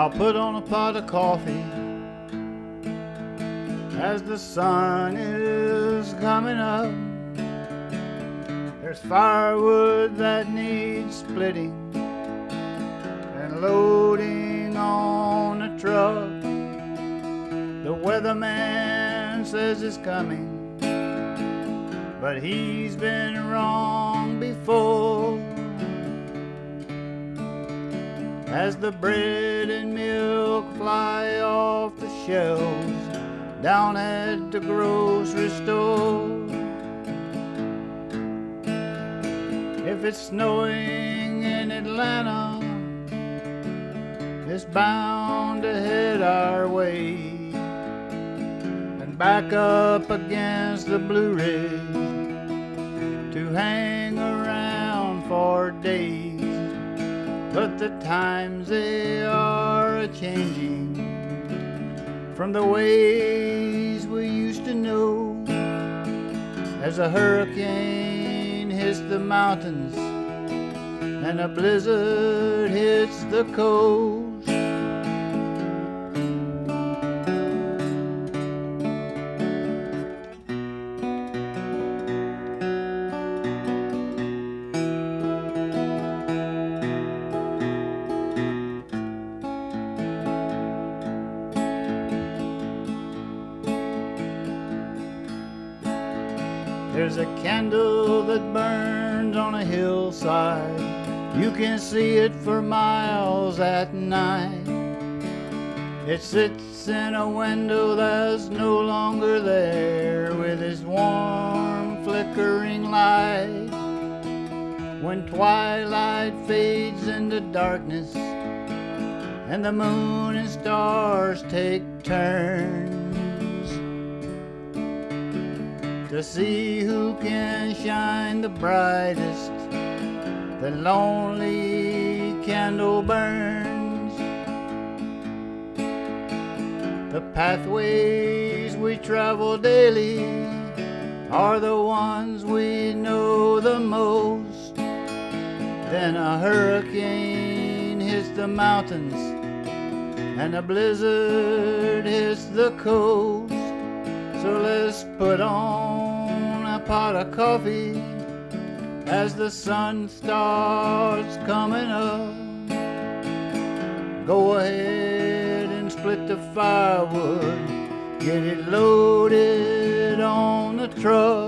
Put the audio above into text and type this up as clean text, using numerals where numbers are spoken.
I'll put on a pot of coffee as the sun is coming up. There's firewood that needs splitting and loading on a truck. The weatherman says it's coming, but he's been wrong before. As the bread and milk fly off the shelves down at the grocery store. If it's snowing in Atlanta, it's bound to head our way and back up against the Blue Ridge to hang around for days. But the times they are a-changing from the ways we used to know. As a hurricane hits the mountains and a blizzard hits the coast. There's a candle that burns on a hillside. You can see it for miles at night. It sits in a window that's no longer there with its warm flickering light. When twilight fades into darkness and the moon and stars take turns to see who can shine the brightest, the lonely candle burns. The pathways we travel daily are the ones we know the most. Then a hurricane hits the mountains and a blizzard hits the coast. So let's put on a pot of coffee as the sun starts coming up. Go ahead and split the firewood, get it loaded on the truck.